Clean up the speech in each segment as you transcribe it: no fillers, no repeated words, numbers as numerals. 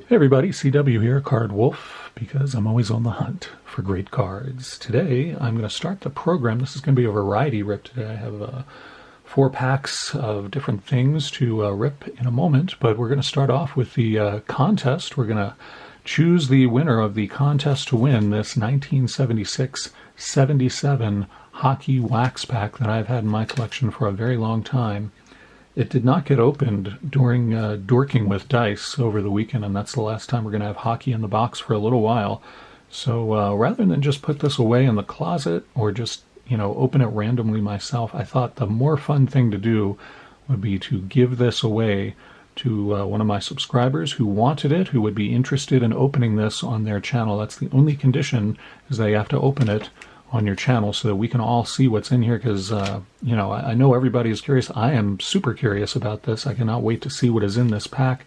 Hey everybody, CW here, Card Wolf, because I'm always on the hunt for great cards. Today I'm going to start the program. This is going to be a variety rip today. I have 4 packs of different things to rip in a moment, but we're going to start off with the contest. We're going to choose the winner of the contest to win this 1976-77 hockey wax pack that I've had in my collection for a very long time. It did not get opened during Dorking with Dice over the weekend, and that's the last time we're going to have hockey in the box for a little while. So rather than just put this away in the closet or just, open it randomly myself, I thought the more fun thing to do would be to give this away to one of my subscribers who wanted it, who would be interested in opening this on their channel. That's the only condition, is they have to open it on your channel so that we can all see what's in here, because I know everybody is curious. I am super curious about this. I cannot wait to see what is in this pack,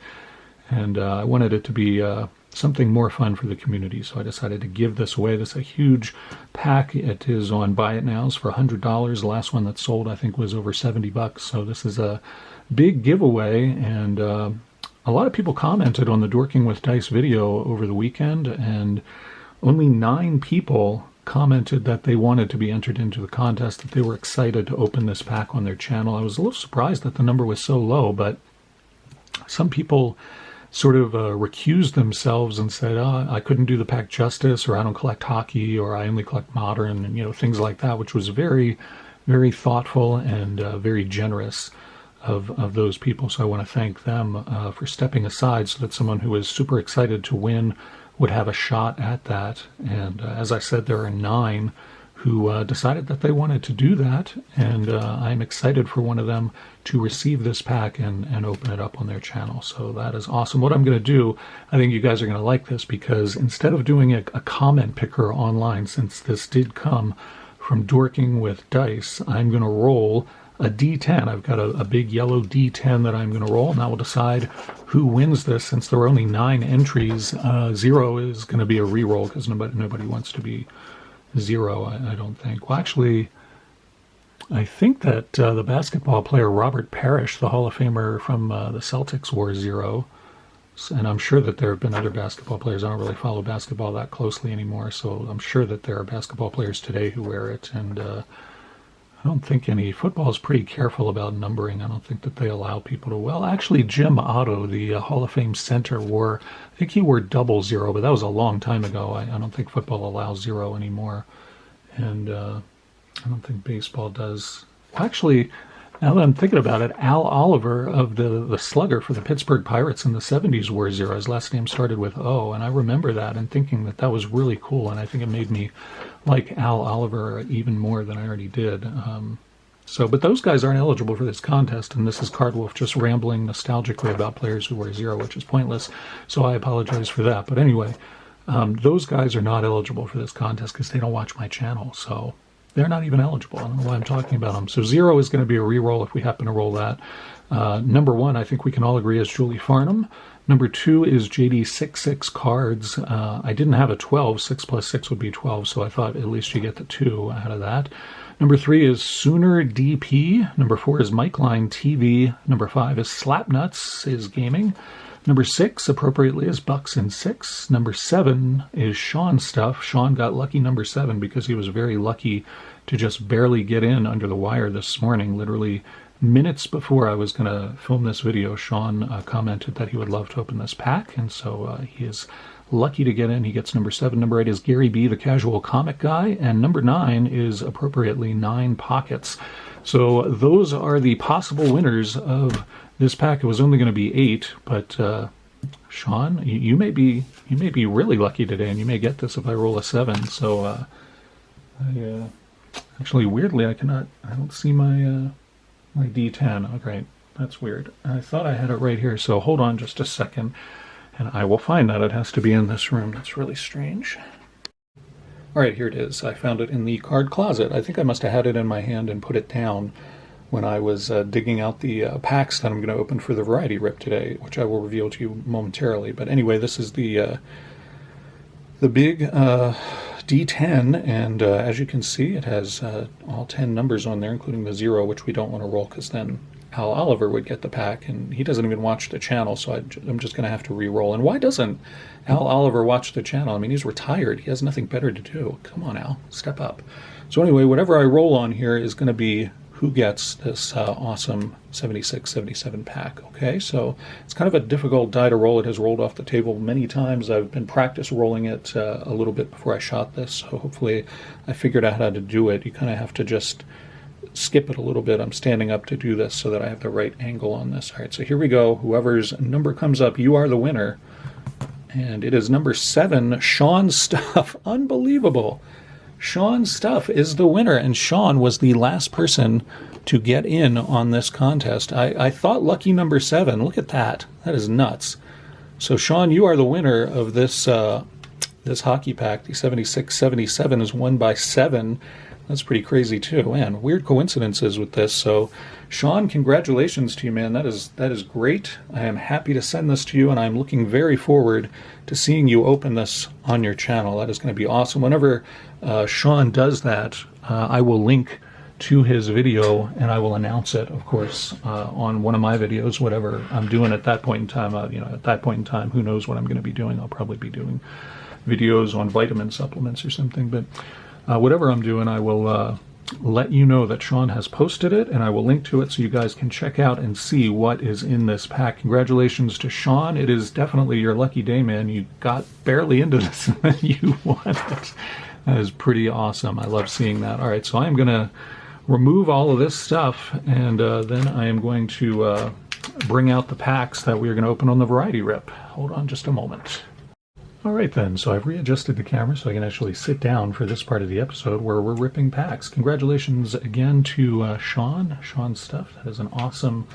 and I wanted it to be something more fun for the community, so I decided to give this away. This is a huge pack. It is on Buy It Nows for $100. The last one that sold, I think, was over $70, so this is a big giveaway. And a lot of people commented on the Dorking with Dice video over the weekend, and only 9 people commented that they wanted to be entered into the contest, that they were excited to open this pack on their channel. I was a little surprised that the number was so low, but some people sort of recused themselves and said, I couldn't do the pack justice, or I don't collect hockey, or I only collect modern, and things like that, which was very, very thoughtful and very generous of those people. So I want to thank them for stepping aside so that someone who is super excited to win would have a shot at that. And as I said, there are 9 who decided that they wanted to do that, and I'm excited for one of them to receive this pack and open it up on their channel. So that is awesome. What I'm going to do, I think you guys are going to like this, because instead of doing a comment picker online, since this did come from Dorking with Dice, I'm going to roll a D10. I've got a big yellow D10 that I'm going to roll, and that will decide who wins this. Since there are only 9 entries, 0 is going to be a re-roll, because nobody wants to be 0, I don't think. Well, actually, I think that the basketball player Robert Parrish, the Hall of Famer from the Celtics, wore 0. And I'm sure that there have been other basketball players. I don't really follow basketball that closely anymore, so I'm sure that there are basketball players today who wear it. And I don't think football is pretty careful about numbering. I don't think that they allow people to, well, actually Jim Otto, the Hall of Fame center, I think he wore 00, but that was a long time ago. I don't think football allows 0 anymore. And I don't think baseball does. Well, actually, now that I'm thinking about it, Al Oliver of the slugger for the Pittsburgh Pirates in the 70s wore 0. His last name started with O, and I remember that and thinking that was really cool, and I think it made me like Al Oliver even more than I already did. But those guys aren't eligible for this contest, and this is Card Wolf just rambling nostalgically about players who wear 0, which is pointless, so I apologize for that. But anyway, those guys are not eligible for this contest because they don't watch my channel, so they're not even eligible. I don't know why I'm talking about them. So 0 is going to be a re-roll if we happen to roll that. Number 1, I think we can all agree, is Julie Farnham. Number 2 is JD66 Cards. I didn't have a 12. 6 plus 6 would be 12, so I thought at least you get the 2 out of that. Number 3 is Sooner DP. Number 4 is Mike Line TV. Number 5 is Slapnuts is Gaming. Number 6, appropriately, is Bucks in 6. Number 7 is Sean Stuff. Sean got lucky number 7 because he was very lucky to just barely get in under the wire this morning. Literally minutes before I was going to film this video, Sean commented that he would love to open this pack, and so he is lucky to get in. He gets number 7. Number 8 is Gary B, the casual comic guy, and number 9 is, appropriately, 9 Pockets. So those are the possible winners of this pack. It was only going to be 8, but Sean, you may be really lucky today, and you may get this if I roll a 7. So actually, weirdly, I don't see my D10. Oh, great, that's weird. I thought I had it right here. So hold on just a second, and I will find that. It has to be in this room. That's really strange. All right, here it is. I found it in the card closet. I think I must have had it in my hand and put it down when I was digging out the packs that I'm going to open for the variety rip today, which I will reveal to you momentarily. But anyway, this is the big D10, and as you can see, it has all 10 numbers on there, including the 0, which we don't want to roll because then Al Oliver would get the pack, and he doesn't even watch the channel, so I'm just going to have to re-roll. And why doesn't Al Oliver watch the channel? I mean, he's retired. He has nothing better to do. Come on, Al, step up. So anyway, whatever I roll on here is going to be who gets this awesome 76-77 pack. Okay, so it's kind of a difficult die to roll. It has rolled off the table many times. I've been practice rolling it a little bit before I shot this, so hopefully I figured out how to do it. You kind of have to just skip it a little bit. I'm standing up to do this so that I have the right angle on this. All right, so here we go. Whoever's number comes up, you are the winner. And it is number 7, Sean Stuff. Unbelievable. Sean Stuff is the winner, and Sean was the last person to get in on this contest. I thought lucky number 7. Look at that. That is nuts. So Sean, you are the winner of this this hockey pack. The 76-77 is won by 7. That's pretty crazy too. Man, weird coincidences with this. So Sean, congratulations to you, man. That is great. I am happy to send this to you, and I'm looking very forward to seeing you open this on your channel. That is going to be awesome. Whenever Sean does that, I will link to his video, and I will announce it, of course, on one of my videos, whatever I'm doing at that point in time. At that point in time, who knows what I'm going to be doing. I'll probably be doing videos on vitamin supplements or something, but whatever I'm doing, I will let you know that Sean has posted it, and I will link to it so you guys can check out and see what is in this pack. Congratulations to Sean. It is definitely your lucky day, man. You got barely into this and then you won it. That is pretty awesome. I love seeing that. All right, so I am going to remove all of this stuff, and then I am going to bring out the packs that we are going to open on the variety rip. Hold on just a moment. All right then, so I've readjusted the camera so I can actually sit down for this part of the episode where we're ripping packs. Congratulations again to Sean Stuff. That is an awesome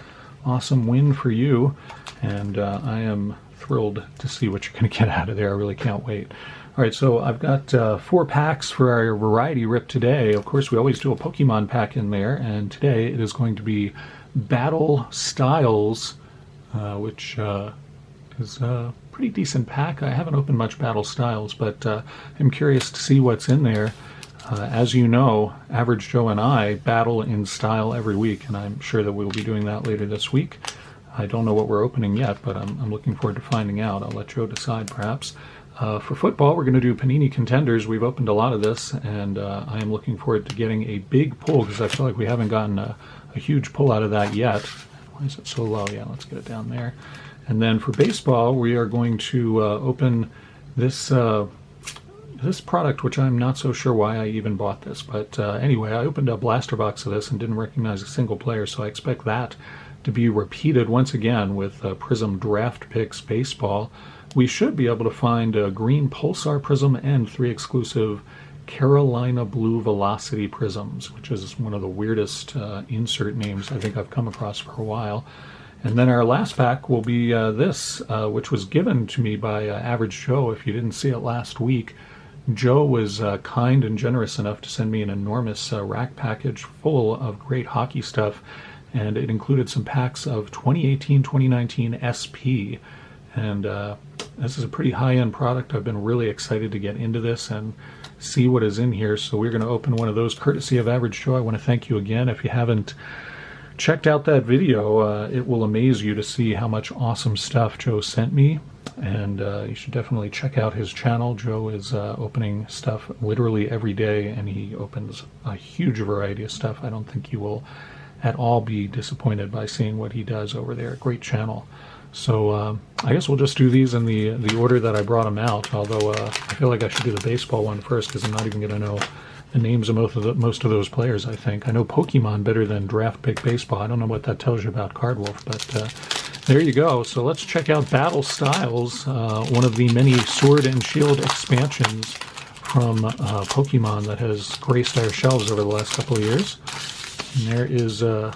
win for you, and I am thrilled to see what you're going to get out of there. I really can't wait. All right, so I've got 4 packs for our variety rip today. Of course, we always do a Pokemon pack in there, and today it is going to be Battle Styles, which is a pretty decent pack. I haven't opened much Battle Styles, but I'm curious to see what's in there. As you know, Average Joe and I battle in style every week, and I'm sure that we'll be doing that later this week. I don't know what we're opening yet, but I'm looking forward to finding out. I'll let Joe decide, perhaps. For football, we're going to do Panini Contenders. We've opened a lot of this, and I am looking forward to getting a big pull because I feel like we haven't gotten a huge pull out of that yet. Why is it so low? Yeah, let's get it down there. And then for baseball, we are going to open this this product, which I'm not so sure why I even bought this. But anyway, I opened a blaster box of this and didn't recognize a single player, so I expect that to be repeated once again with Prism Draft Picks Baseball. We should be able to find a green Pulsar Prism and 3 exclusive Carolina Blue Velocity Prisms, which is one of the weirdest insert names I think I've come across for a while. And then our last pack will be this, which was given to me by Average Joe. If you didn't see it last week, Joe was kind and generous enough to send me an enormous rack package full of great hockey stuff, and it included some packs of 2018-2019 SP. And this is a pretty high-end product. I've been really excited to get into this and see what is in here. So we're going to open one of those courtesy of Average Joe. I want to thank you again. If you haven't checked out that video, it will amaze you to see how much awesome stuff Joe sent me. And you should definitely check out his channel. Joe is opening stuff literally every day, and he opens a huge variety of stuff. I don't think you will at all be disappointed by seeing what he does over there. Great channel. So I guess we'll just do these in the order that I brought them out, although I feel like I should do the baseball one first because I'm not even going to know the names of most of those players, I think. I know Pokemon better than Draft Pick Baseball. I don't know what that tells you about Card Wolf, but there you go. So let's check out Battle Styles, one of the many Sword and Shield expansions from Pokemon that has graced our shelves over the last couple of years. And there is a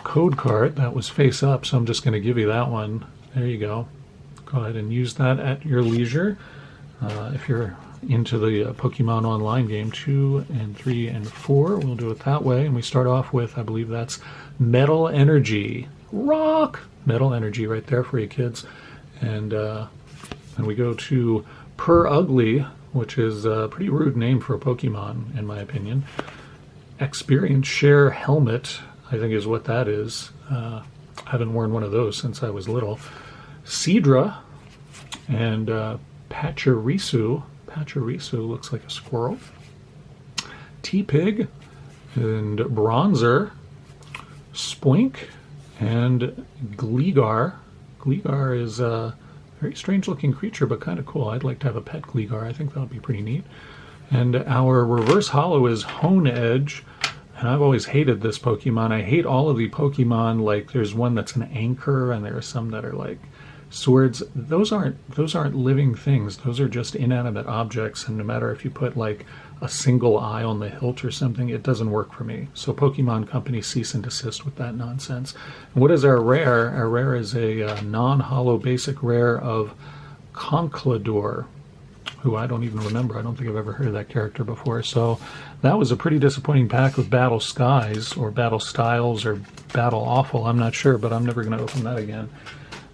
code card that was face up, so I'm just going to give you that one. There you go. Go ahead and use that at your leisure. If you're into the Pokemon online game 2 and 3 and 4, we'll do it that way. And we start off with, I believe that's Metal Energy. Rock! Metal Energy right there for you kids. And we go to Per Ugly, which is a pretty rude name for a Pokemon, in my opinion. Experience Share Helmet. I think is what that is. I haven't worn one of those since I was little. Cedra and Pachirisu. Pachirisu looks like a squirrel. T-Pig and Bronzer. Spoink and Gligar. Gligar is a very strange looking creature, but kind of cool. I'd like to have a pet Gligar. I think that would be pretty neat. And our reverse holo is Hone Edge. And I've always hated this Pokemon. I hate all of the Pokemon. Like there's one that's an anchor, and there are some that are like swords. Those aren't living things. Those are just inanimate objects. And no matter if you put like a single eye on the hilt or something, it doesn't work for me. So Pokemon Company, cease and desist with that nonsense. And what is our rare? Our rare is a non-holo basic rare of Conkeldurr, who I don't even remember. I don't think I've ever heard of that character before. So that was a pretty disappointing pack with Battle Skies, or Battle Styles, or Battle Awful. I'm not sure, but I'm never going to open that again.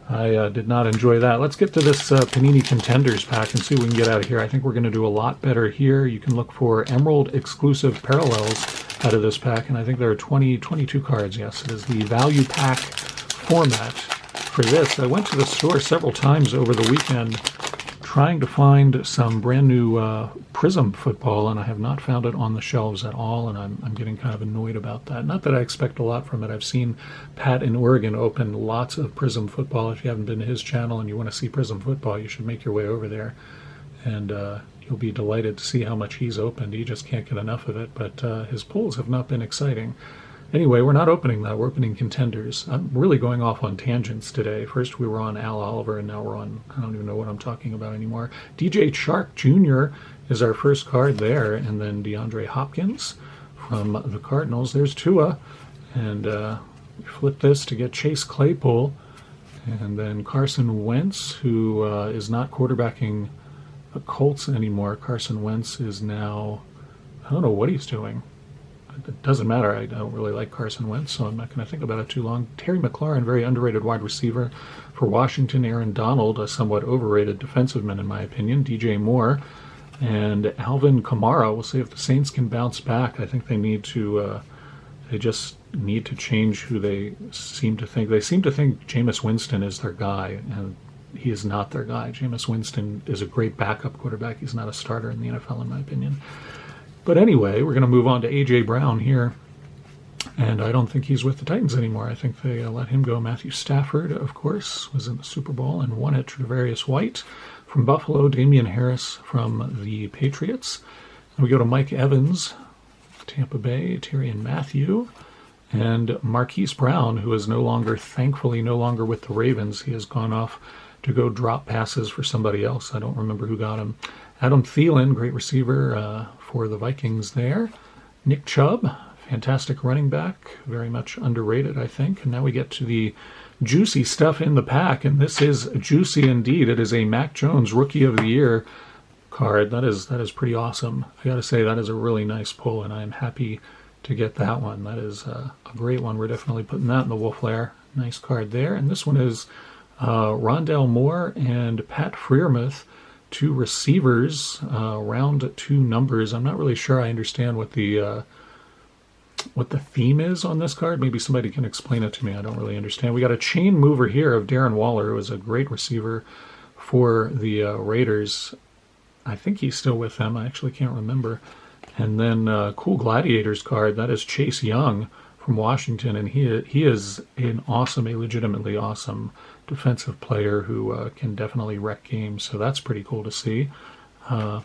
I did not enjoy that. Let's get to this Panini Contenders pack and see what we can get out of here. I think we're going to do a lot better here. You can look for Emerald exclusive parallels out of this pack, and I think there are 22 cards. Yes, it is the value pack format for this. I went to the store several times over the weekend trying to find some brand new Prism football, and I have not found it on the shelves at all, and I'm getting kind of annoyed about that. Not that I expect a lot from it. I've seen Pat in Oregon open lots of Prism football. If you haven't been to his channel and you want to see Prism football, you should make your way over there, and you'll be delighted to see how much he's opened. He just can't get enough of it, but his pulls have not been exciting. Anyway, we're not opening that. We're opening Contenders. I'm really going off on tangents today. First we were on Al Oliver, and now we're on, I don't even know what I'm talking about anymore. DJ Shark Jr. is our first card there, and then DeAndre Hopkins from the Cardinals. There's Tua, and we flip this to get Chase Claypool, and then Carson Wentz, who is not quarterbacking the Colts anymore. Carson Wentz is now, I don't know what he's doing. It doesn't matter. I don't really like Carson Wentz, so I'm not going to think about it too long. Terry McLaurin, very underrated wide receiver for Washington. Aaron Donald, a somewhat overrated defensive man in my opinion. DJ Moore and Alvin Kamara. We'll see if the Saints can bounce back. I think they need to. They just need to change who they seem to think. They seem to think Jameis Winston is their guy, and he is not their guy. Jameis Winston is a great backup quarterback. He's not a starter in the NFL, in my opinion. But anyway, we're going to move on to A.J. Brown here, and I don't think he's with the Titans anymore. I think they let him go. Matthew Stafford, of course, was in the Super Bowl and won it. Tre'Davious White from Buffalo, Damian Harris from the Patriots. And we go to Mike Evans, Tampa Bay, Tyrann Mathieu, and Marquise Brown, who is thankfully no longer with the Ravens. He has gone off to go drop passes for somebody else. I don't remember who got him. Adam Thielen, great receiver for the Vikings there. Nick Chubb, fantastic running back, very much underrated, I think. And now we get to the juicy stuff in the pack, and this is juicy indeed. It is a Mac Jones Rookie of the Year card. That is pretty awesome. I got to say, that is a really nice pull, and I am happy to get that one. That is a great one. We're definitely putting that in the Wolf Lair. Nice card there. And this one is Rondale Moore and Pat Freiermuth, two receivers, round two numbers. I'm not really sure I understand what the theme is on this card. Maybe somebody can explain it to me. I don't really understand. We got a chain mover here of Darren Waller, who was a great receiver for the Raiders. I think he's still with them. I actually can't remember. And then cool Gladiators card. That is Chase Young from Washington, and he is a legitimately awesome defensive player who can definitely wreck games, so that's pretty cool to see. I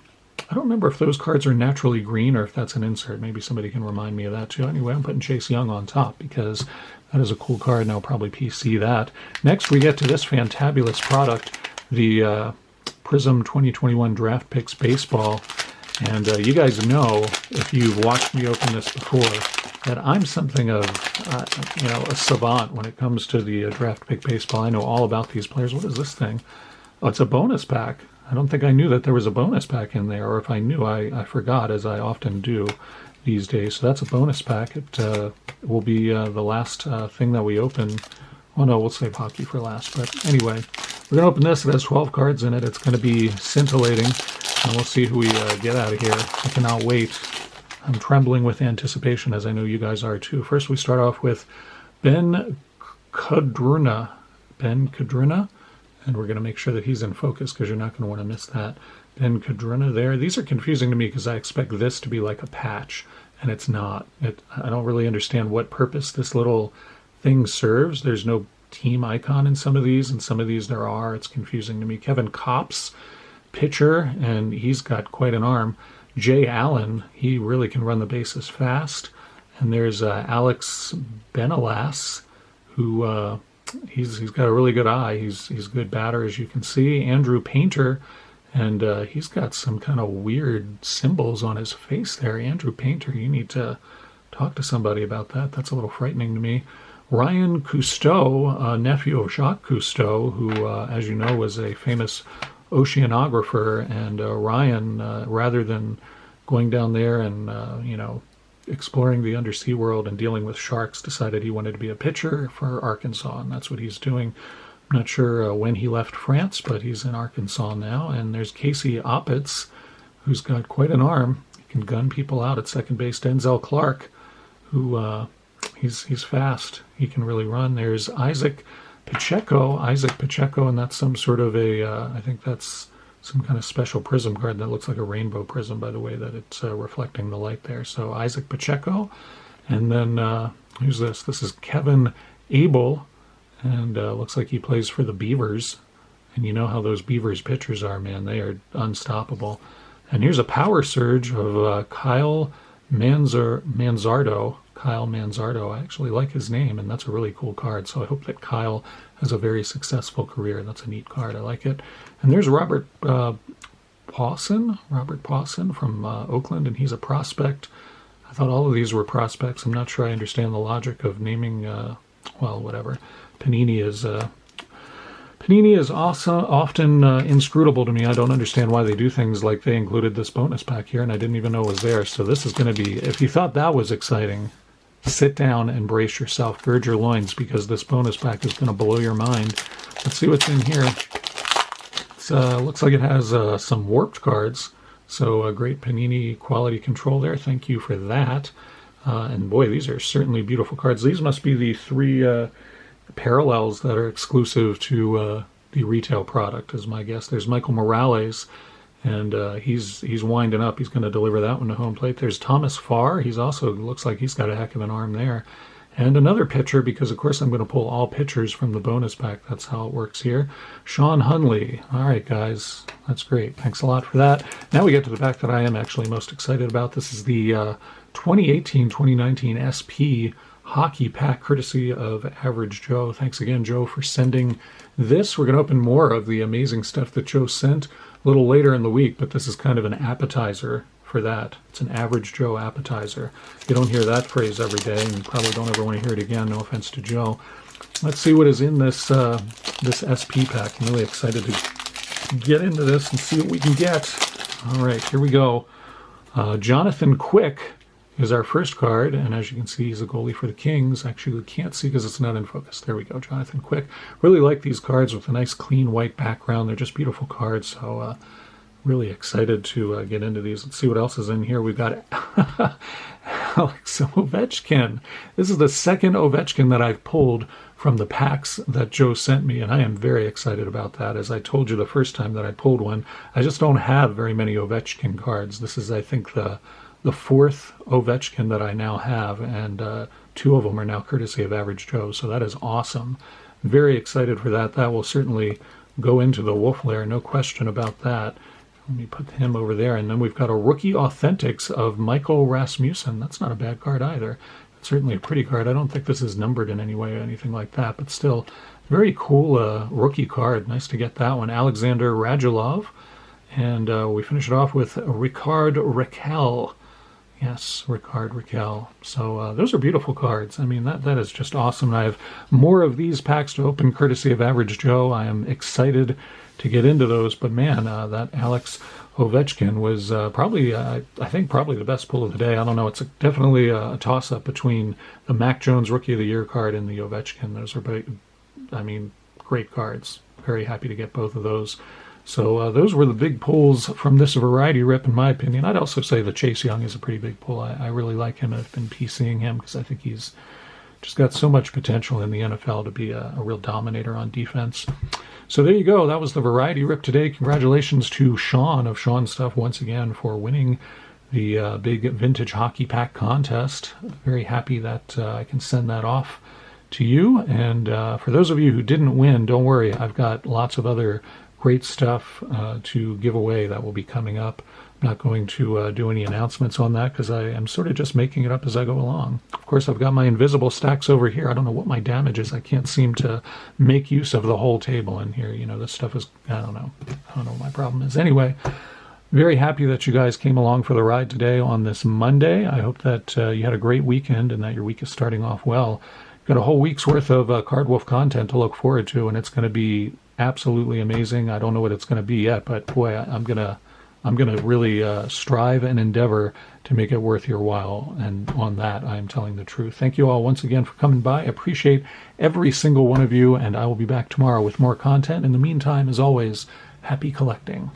don't remember if those cards are naturally green or if that's an insert. Maybe somebody can remind me of that too. Anyway, I'm putting Chase Young on top because that is a cool card, and I'll probably PC that. Next, we get to this fantabulous product, the Prism 2021 Draft Picks Baseball. And you guys know, if you've watched me open this before, that I'm something of, a savant when it comes to the draft pick baseball. I know all about these players. What is this thing? Oh, it's a bonus pack. I don't think I knew that there was a bonus pack in there, or if I knew, I forgot, as I often do these days. So that's a bonus pack. It will be the last thing that we open. Oh no, we'll save hockey for last. But anyway, we're going to open this. It has 12 cards in it. It's going to be scintillating. And we'll see who we get out of here. I cannot wait. I'm trembling with anticipation, as I know you guys are too. First, we start off with Ben Kudruna. Ben Kudruna. And we're going to make sure that he's in focus because you're not going to want to miss that. Ben Kudruna there. These are confusing to me because I expect this to be like a patch, and it's not. I don't really understand what purpose this little thing serves. There's no team icon in some of these, and some of these there are. It's confusing to me. Kevin Kopps, pitcher, and he's got quite an arm. Jay Allen, he really can run the bases fast. And there's Alex Benalas, who he's got a really good eye. He's a good batter, as you can see. Andrew Painter, and he's got some kind of weird symbols on his face there. Andrew Painter, you need to talk to somebody about that. That's a little frightening to me. Ryan Cousteau, nephew of Jacques Cousteau, who, as you know, was a famous oceanographer. And Ryan, rather than going down there and, exploring the undersea world and dealing with sharks, decided he wanted to be a pitcher for Arkansas, and that's what he's doing. I'm not sure when he left France, but he's in Arkansas now. And there's Casey Oppitz, who's got quite an arm. He can gun people out at second base. Denzel Clark, who he's fast. He can really run. There's Isaac Pacheco, and that's some sort of I think that's some kind of special prism card that looks like a rainbow prism, by the way that it's reflecting the light there. So Isaac Pacheco. And then who's this? This is Kevin Abel, and looks like he plays for the Beavers. And you know how those Beavers pitchers are, man. They are unstoppable. And here's a power surge of Kyle Manzardo. Kyle Manzardo. I actually like his name, and that's a really cool card. So I hope that Kyle has a very successful career. That's a neat card. I like it. And there's Robert Pawson from Oakland, and he's a prospect. I thought all of these were prospects. I'm not sure I understand the logic of naming, whatever. Panini is also often inscrutable to me. I don't understand why they do things like they included this bonus pack here, and I didn't even know it was there. So this is going to be, if you thought that was exciting, sit down and brace yourself. Gird your loins, because this bonus pack is going to blow your mind. Let's see what's in here. It looks like it has some warped cards. So a great Panini quality control there. Thank you for that. And boy, these are certainly beautiful cards. These must be the three parallels that are exclusive to the retail product, is my guess. There's Michael Morales, and he's winding up. He's going to deliver that one to home plate. There's Thomas Farr. He's also, looks like he's got a heck of an arm there. And another pitcher, because of course I'm going to pull all pitchers from the bonus pack. That's how it works here. Sean Hunley. All right, guys. That's great. Thanks a lot for that. Now we get to the pack that I am actually most excited about. This is the 2018-2019 SP Hockey Pack, courtesy of Average Joe. Thanks again, Joe, for sending this. We're going to open more of the amazing stuff that Joe sent a little later in the week, but this is kind of an appetizer for that. It's an Average Joe appetizer. You don't hear that phrase every day, and you probably don't ever want to hear it again. No offense to Joe. Let's see what is in this this SP pack. I'm really excited to get into this and see what we can get. All right, here we go. Jonathan Quick is our first card, and as you can see, he's a goalie for the Kings. Actually, we can't see because it's not in focus. There we go, Jonathan Quick. Really like these cards with a nice clean white background. They're just beautiful cards, so really excited to get into these. Let's see what else is in here. We've got Alex Ovechkin. This is the second Ovechkin that I've pulled from the packs that Joe sent me, and I am very excited about that. As I told you the first time that I pulled one, I just don't have very many Ovechkin cards. This is, I think, the fourth Ovechkin that I now have, and two of them are now courtesy of Average Joe, so that is awesome. Very excited for that. That will certainly go into the Wolf Lair, no question about that. Let me put him over there, and then we've got a Rookie Authentics of Michael Rasmussen. That's not a bad card either. It's certainly a pretty card. I don't think this is numbered in any way or anything like that, but still, very cool rookie card. Nice to get that one. Alexander Radulov, and we finish it off with Ricard Raquel. Yes, Ricard Raquel. So those are beautiful cards. I mean, that is just awesome. I have more of these packs to open courtesy of Average Joe. I am excited to get into those, but man, that Alex Ovechkin was probably, I think, probably the best pull of the day. I don't know. It's definitely a toss-up between the Mac Jones Rookie of the Year card and the Ovechkin. Those are, I mean, great cards. Very happy to get both of those. So those were the big pulls from this variety rip, in my opinion. I'd also say that Chase Young is a pretty big pull. I really like him. I've been PCing him because I think he's just got so much potential in the NFL to be a real dominator on defense. So there you go. That was the variety rip today. Congratulations to Sean of Sean Stuff once again for winning the big vintage hockey pack contest. Very happy that I can send that off to you. And for those of you who didn't win, don't worry. I've got lots of other great stuff to give away that will be coming up. I'm not going to do any announcements on that because I am sort of just making it up as I go along. Of course, I've got my invisible stacks over here. I don't know what my damage is. I can't seem to make use of the whole table in here. You know, this stuff is, I don't know what my problem is. Anyway, very happy that you guys came along for the ride today on this Monday. I hope that you had a great weekend and that your week is starting off well. Got a whole week's worth of Card Wolf content to look forward to, and it's going to be absolutely amazing. I don't know what it's going to be yet, but boy, I'm gonna really strive and endeavor to make it worth your while. And on that, I am telling the truth. Thank you all once again for coming by. I appreciate every single one of you, and I will be back tomorrow with more content. In the meantime, as always, happy collecting.